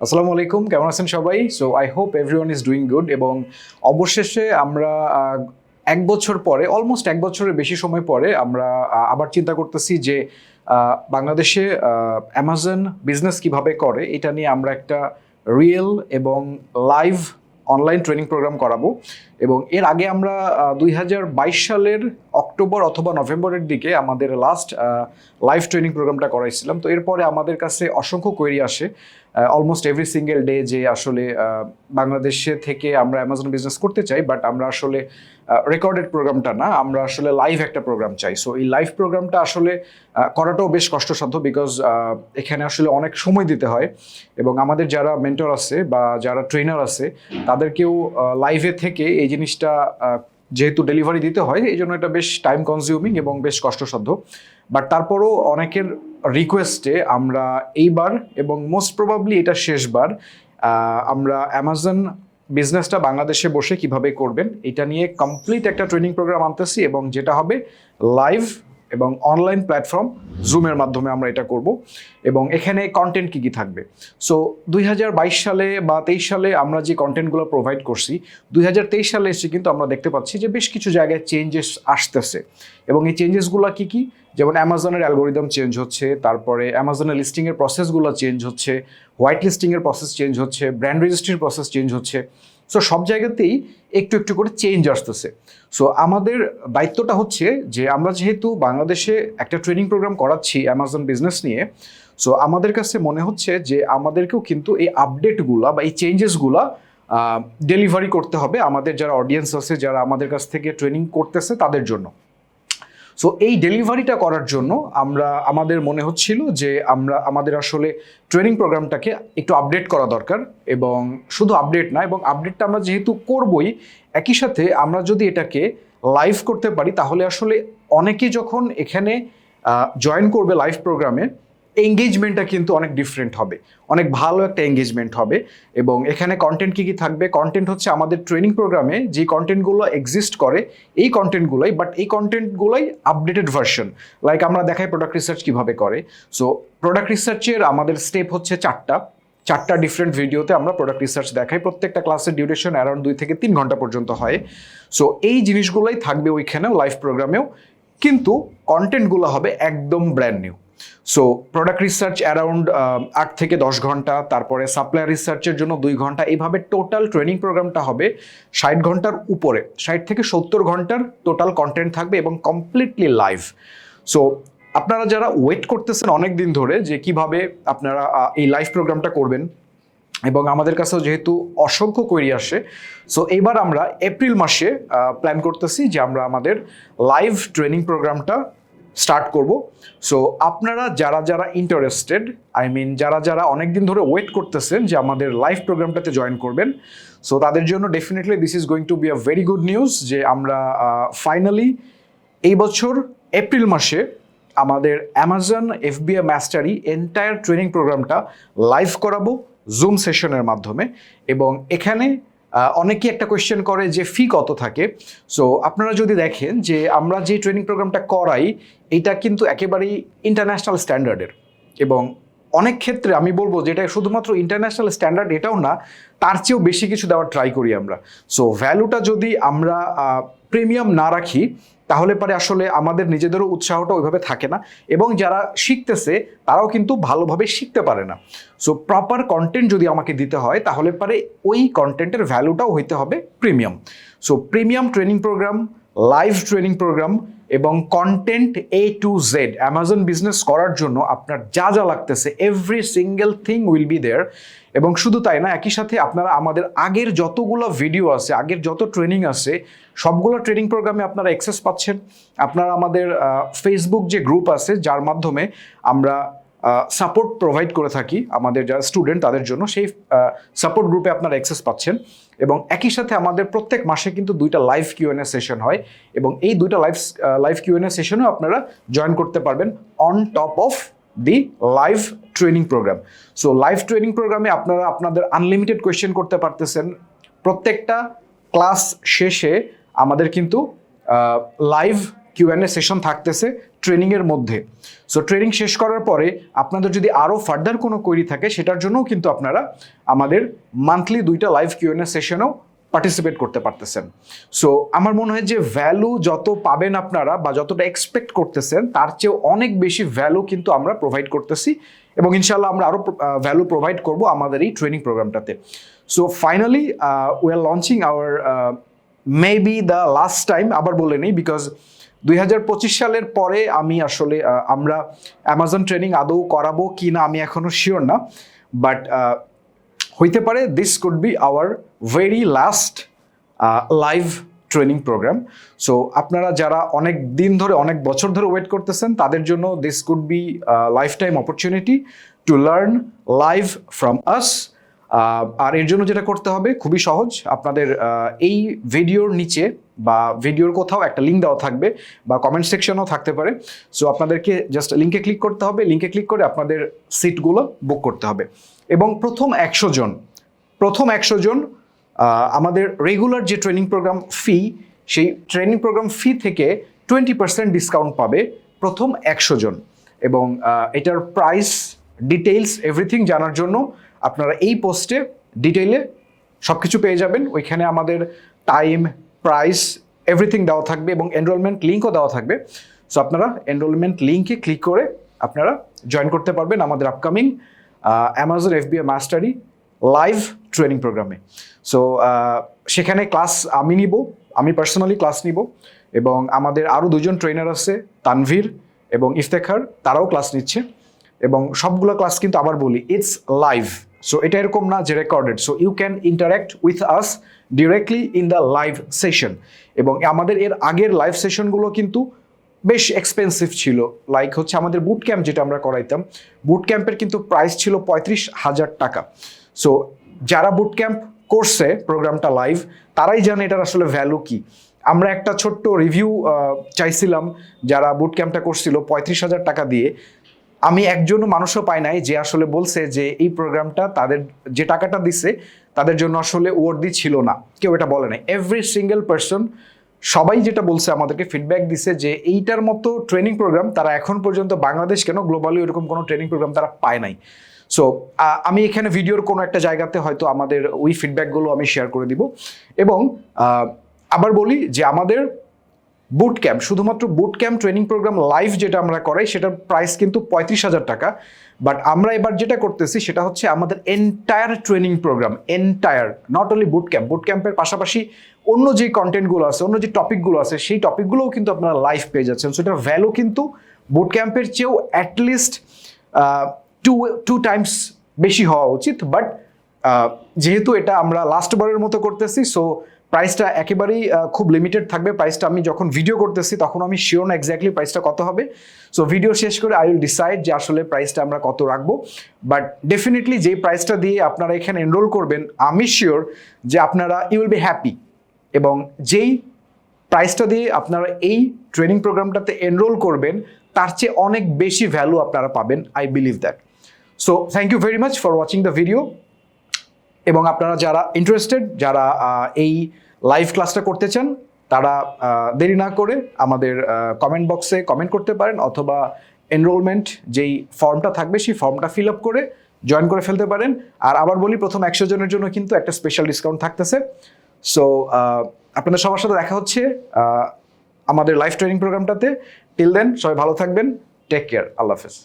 আসসালামু আলাইকুম, কেমন আছেন সবাই? So I hope everyone is doing good. এবং অবশেষে আমরা এক বছর পরে, অলমোস্ট এক বছরের বেশি সময় পরে আমরা আবার চিন্তা করতেছি যে বাংলাদেশে অ্যামাজন বিজনেস কিভাবে করে এটা নিয়ে আমরা একটা রিয়েল এবং লাইভ অনলাইন ট্রেনিং প্রোগ্রাম করাবো। এবং এর আগে আমরা 2022 সালের অক্টোবর অথবা নভেম্বরের দিকে আমাদের লাস্ট লাইভ ট্রেনিং প্রোগ্রামটা করাইছিলাম। তো এরপরে আমাদের কাছে অসংখ্য কোয়েরি আসে অলমোস্ট এভরি সিঙ্গেল ডে যে আসলে বাংলাদেশে থেকে আমরা অ্যামাজন বিজনেস করতে চাই, বাট আমরা আসলে রেকর্ডেড প্রোগ্রামটা না, আমরা আসলে লাইভ একটা প্রোগ্রাম চাই। সো এই লাইভ প্রোগ্রামটা আসলে করাটাও বেশ কষ্টসাধ্য, বিকজ এখানে আসলে অনেক সময় দিতে হয় এবং আমাদের যারা মেন্টর আছে বা যারা ট্রেনার আছে তাদেরকেও লাইভে থেকে এই জিনিসটা যেহেতু ডেলিভারি দিতে হয়, এই জন্য এটা বেশ টাইম কনজিউমিং এবং বেশ কষ্টসাধ্য। বাট তারপরও অনেকের রিকোয়েস্টে আমরা এইবার এবং মোস্ট প্রবাবলি এটা শেষবার আমরা অ্যামাজন বিজনেসটা বাংলাদেশে বসে কিভাবে করবেন এটা নিয়ে কমপ্লিট একটা ট্রেনিং প্রোগ্রাম আনতেছি, এবং যেটা হবে লাইভ এবং অনলাইন প্ল্যাটফর্ম জুমের মাধ্যমে আমরা এটা করব। এবং এখানে কন্টেন্ট কী কী থাকবে, সো 2022 সালে বা 23 সালে আমরা যে কন্টেন্টগুলো প্রোভাইড করছি, 2023 সালে এসে কিন্তু আমরা দেখতে পাচ্ছি যে বেশ কিছু জায়গায় চেঞ্জেস আসতেছে। এবং এই চেঞ্জেসগুলো কী কী, যেমন অ্যামাজনের অ্যালগোরিদম চেঞ্জ হচ্ছে, তারপরে অ্যামাজনের লিস্টিংয়ের প্রসেসগুলো চেঞ্জ হচ্ছে, হোয়াইট লিস্টিংয়ের প্রসেস চেঞ্জ হচ্ছে, ব্র্যান্ড রেজিস্ট্রির প্রসেস চেঞ্জ হচ্ছে। সো সব জায়গাতেই একটু একটু করে চেঞ্জ আসতেছে। সো আমাদের দায়িত্বটা হচ্ছে যে আমরা যেহেতু বাংলাদেশে একটা ট্রেনিং প্রোগ্রাম করাচ্ছি অ্যামাজন বিজনেস নিয়ে, সো আমাদের কাছে মনে হচ্ছে যে আমাদেরকেও কিন্তু এই আপডেটগুলা বা এই চেঞ্জেসগুলা ডেলিভারি করতে হবে আমাদের যারা অডিয়েন্স আছে, যারা আমাদের কাছ থেকে ট্রেনিং করতেছে তাদের জন্য। সো এই ডেলিভারিটা করার জন্য আমাদের মনে হচ্ছিল যে আমাদের আসলে ট্রেনিং প্রোগ্রামটাকে একটু আপডেট করা দরকার। এবং শুধু আপডেট না, এবং আপডেটটা আমরা যেহেতু করবই, একই সাথে আমরা যদি এটাকে লাইভ করতে পারি তাহলে আসলে অনেকে যখন এখানে জয়েন করবে লাইভ প্রোগ্রামে, এঙ্গেজমেন্টটা কিন্তু অনেক ডিফারেন্ট হবে, অনেক ভালো একটা এঙ্গেজমেন্ট হবে। এবং এখানে কন্টেন্ট কী কী থাকবে, কন্টেন্ট হচ্ছে আমাদের ট্রেনিং প্রোগ্রামে যে কন্টেন্টগুলো এক্সিস্ট করে এই কন্টেন্টগুলোই, বাট এই কন্টেন্টগুলোই আপডেটেড ভার্সন। লাইক আমরা দেখাই প্রোডাক্ট রিসার্চ কীভাবে করে। সো প্রোডাক্ট রিসার্চের আমাদের স্টেপ হচ্ছে চারটা ডিফারেন্ট ভিডিওতে আমরা প্রোডাক্ট রিসার্চ দেখাই। প্রত্যেকটা ক্লাসের ডিউরেশন অ্যারাউন্ড 2 থেকে 3 ঘন্টা পর্যন্ত হয়। সো এই জিনিসগুলোই থাকবে ওইখানেও, লাইভ প্রোগ্রামেও, কিন্তু কন্টেন্টগুলো হবে একদম brand new. So product research around 8 থেকে 10 ঘন্টা, তারপরে সাপ্লায়ার রিসার্চের জন্য 2 ঘন্টা, এইভাবে টোটাল ট্রেনিং প্রোগ্রামটা হবে 60 ঘন্টার উপরে, 60 থেকে 70 ঘন্টার টোটাল কন্টেন্ট থাকবে এবং কমপ্লিটলি লাইভ। সো আপনারা যারা ওয়েট করতেছেন অনেক দিন ধরে যে কিভাবে আপনারা এই লাইভ প্রোগ্রামটা করবেন, এবং আমাদের কাছেও যেহেতু অসংখ্য কোয়েরি আসে, সো এইবার আমরা এপ্রিল মাসে প্ল্যান করতেছি যে আমরা আমাদের লাইভ ট্রেনিং প্রোগ্রামটা স্টার্ট করব। সো আপনারা যারা ইন্টারেস্টেড, যারা অনেক দিন ধরে ওয়েট করতেছেন যে আমাদের লাইভ প্রোগ্রামটাতে জয়েন করবেন, সো তাদের জন্য definitely this is going to be a very good news যে আমরা ফাইনালি এই বছর এপ্রিল মাসে আমাদের অ্যামাজন এফবিএ মাস্টারি এন্টায়ার ট্রেনিং প্রোগ্রামটা লাইভ করাবো জুম সেশনের মাধ্যমে। এবং এখানে অনেকেই একটা কোয়েশ্চেন করে যে ফি কত থাকে। সো আপনারা যদি দেখেন যে আমরা যে ট্রেনিং প্রোগ্রামটা করাই এটা কিন্তু একেবারেই ইন্টারন্যাশনাল স্ট্যান্ডার্ডের, এবং অনেক ক্ষেত্রে আমি বলবো যে এটা শুধুমাত্র ইন্টারন্যাশনাল স্ট্যান্ডার্ড এটাও না, তার চেয়েও বেশি কিছু দেওয়ার ট্রাই করি আমরা। সো ভ্যালুটা যদি আমরা প্রিমিয়াম না রাখি তাহলে পরে আসলে আমাদের নিজেদেরও উৎসাহটা ওইভাবে থাকে না, এবং যারা শিখতেছে তারাও কিন্তু ভালোভাবে শিখতে পারে না। সো প্রপার কন্টেন্ট যদি আমাকে দিতে হয় তাহলে পরে ওই কন্টেন্টের ভ্যালুটাও হইতে হবে premium. So premium training programme, live training program এবং content A to Z Amazon business করার জন্য আপনার যা যা লাগতেছে every single thing will be there. এবং শুধু তাই না, একই সাথে আপনারা আমাদের আগের যতগুলো ভিডিও আছে, আগের যত ট্রেনিং আছে, সবগুলো ট্রেনিং প্রোগ্রামে আপনারা অ্যাক্সেস পাচ্ছেন। আপনারা আমাদের ফেসবুক যে গ্রুপ আছে যার মাধ্যমে আমরা সাপোর্ট প্রোভাইড করে থাকি আমাদের যারা স্টুডেন্ট তাদের জন্য, সেই সাপোর্ট গ্রুপে আপনারা অ্যাক্সেস পাচ্ছেন। এবং একই সাথে আমাদের প্রত্যেক মাসে কিন্তু 2টা লাইভ কিউএনএ সেশন হয়, এবং এই 2টা লাইভ কিউএনএ সেশনেও আপনারা জয়েন করতে পারবেন on top of the live training programme. So live training প্রোগ্রামে আপনারা আপনাদের আনলিমিটেড কোয়েশ্চেন করতে পারতেছেন। প্রত্যেকটা ক্লাস শেষে আমাদের কিন্তু লাইভ কিউএনএ সেশন থাকতেছে ট্রেনিংয়ের মধ্যে। সো ট্রেনিং শেষ করার পরে আপনাদের যদি আরও ফার্দার কোনো কোয়েরি থাকে সেটার জন্যও কিন্তু আপনারা আমাদের মান্থলি 2টা লাইভ কিউএনএ সেশনেও পার্টিসিপেট করতে পারতেছেন। সো আমার মনে হয় যে ভ্যালু যত পাবেন আপনারা বা যতটা এক্সপেক্ট করতেছেন তার চেয়েও অনেক বেশি ভ্যালু কিন্তু আমরা প্রোভাইড করতেছি এবং ইনশাআল্লাহ আমরা আরও ভ্যালু প্রোভাইড করব আমাদের এই ট্রেনিং প্রোগ্রামটাতে। So finally we are launching our maybe the last time, আবার বলে নিই, বিকজ 2025 সালের পরে আমি আসলে আমরা অ্যামাজন ট্রেনিং আদৌ করাবো কি না আমি এখনও শিওর না, বাট হইতে পারে this could be our very last live training programme. So আপনারা যারা অনেক দিন ধরে অনেক বছর ধরে ওয়েট করতেছেন তাদের জন্য this could be lifetime opportunity to learn live from us. আর এর জন্য যেটা করতে হবে খুবই সহজ, আপনাদের এই ভিডিওর নিচে বা ভিডিওর কোথাও একটা লিঙ্ক দেওয়া থাকবে বা কমেন্ট সেকশনও থাকতে পারে। সো আপনাদেরকে জাস্ট লিঙ্কে ক্লিক করতে হবে, লিঙ্কে ক্লিক করে আপনাদের সিটগুলো বুক করতে হবে এবং প্রথম 100 জন আমাদের রেগুলার যে ট্রেনিং প্রোগ্রাম ফি, সেই ট্রেনিং প্রোগ্রাম ফি থেকে 20% ডিসকাউন্ট পাবে প্রথম 100 জন। এবং এটার প্রাইস ডিটেইলস এভরিথিং জানার জন্য আপনারা এই পোস্টে ডিটেইলে সব কিছু পেয়ে যাবেন। ওইখানে আমাদের টাইম, প্রাইস, এভরিথিং দেওয়া থাকবে এবং এনরোলমেন্ট লিঙ্কও দেওয়া থাকবে। সো আপনারা এনরোলমেন্ট লিঙ্কে ক্লিক করে আপনারা জয়েন করতে পারবেন আমাদের upcoming Amazon FBA mastery live training প্রোগ্রামে। সো সেখানে ক্লাস আমি পার্সোনালি ক্লাস নিব এবং আমাদের আরও 2জন ট্রেনার আছে, তানভীর এবং ইফতেখার, তারাও ক্লাস নিচ্ছে এবং সবগুলো ক্লাস কিন্তু আবার বলি ইটস লাইভ। সো এটা এরকম না যে recorded. So you can interact with us directly in the live session. এবং আমাদের এর আগের লাইভ সেশনগুলো কিন্তু বেশ এক্সপেন্সিভ ছিল, লাইক হচ্ছে আমাদের বুট ক্যাম্প যেটা আমরা করাইতাম, বুট ক্যাম্পের কিন্তু প্রাইস ছিল 35,000 টাকা। সো যারা বুট ক্যাম্প করছে প্রোগ্রামটা লাইভ তারাই জানে এটার আসলে ভ্যালু কি। আমরা একটা ছোট্ট রিভিউ চাইছিলাম যারা বুট ক্যাম্পটা করছিল 35,000 টাকা দিয়ে। আমি একজনও মানুষও পাই নাই যে আসলে বলছে যে এই প্রোগ্রামটা তাদের যে টাকাটা দিছে তাদের জন্য আসলে ওয়ার্দি ছিল না, কেউ এটা বলে নাই। এভরি সিঙ্গেল পার্সন, সবাই যেটা বলছে আমাদেরকে ফিডব্যাক দিছে যে এইটার মতো ট্রেনিং প্রোগ্রাম তারা এখন পর্যন্ত বাংলাদেশ কেন গ্লোবালি এরকম কোনো ট্রেনিং প্রোগ্রাম তারা পায় নাই। সো আমি এখানে ভিডিওর কোনো একটা জায়গাতে হয়তো আমাদের ওই ফিডব্যাকগুলো আমি শেয়ার করে দিব। এবং আবার বলি যে আমাদের বুট ক্যাম্প, শুধুমাত্র boot camp training programme live যেটা আমরা করাই সেটার প্রাইস কিন্তু 35,000 টাকা। বাট আমরা এবার যেটা করতেছি সেটা হচ্ছে আমাদের entire training program, entire, not only boot camp, boot ক্যাম্পের পাশাপাশি অন্য যে কন্টেন্টগুলো আছে, অন্য যে টপিকগুলো আছে সেই টপিকগুলোও কিন্তু আপনারা লাইভ পেয়ে যাচ্ছেন। সো এটার ভ্যালু কিন্তু বুট ক্যাম্পের চেয়েও অ্যাটলিস্ট টু টাইমস বেশি হওয়া উচিত। বাট যেহেতু এটা আমরা লাস্ট বারের মতো করতেছি, সো প্রাইসটা একেবারেই খুব লিমিটেড থাকবে। প্রাইসটা আমি যখন ভিডিও করতেছি তখন আমি শিওর না এক্স্যাক্টলি প্রাইসটা কত হবে। সো ভিডিও শেষ করে আই উইল ডিসাইড যে আসলে প্রাইসটা আমরা কত রাখবো। বাট ডেফিনেটলি যেই প্রাইসটা দিয়ে আপনারা এখানে এনরোল করবেন আমি শিওর যে আপনারা ইউ উইল বি হ্যাপি। এবং যেই প্রাইসটা দিয়ে আপনারা এই ট্রেনিং প্রোগ্রামটাতে এনরোল করবেন তার চেয়ে অনেক বেশি ভ্যালু আপনারা পাবেন, I believe that. So thank you very much for watching the video. এবং আপনারা যারা ইন্টারেস্টেড, যারা এই লাইভ ক্লাসটা করতে চান তারা দেরি না করে আমাদের কমেন্ট বক্সে কমেন্ট করতে পারেন অথবা এনরোলমেন্ট যেই ফর্মটা থাকবে সেই ফর্মটা ফিল আপ করে জয়েন করে ফেলতে পারেন। আর আবার বলি প্রথম 100 জনের জন্য কিন্তু একটা স্পেশাল ডিসকাউন্ট থাকতেছে। সো আপনাদের সবার সাথে দেখা হচ্ছে আমাদের লাইভ ট্রেনিং প্রোগ্রামটাতে। টিল দেন সবাই ভালো থাকবেন, টেক কেয়ার, আল্লাহ হাফেজ।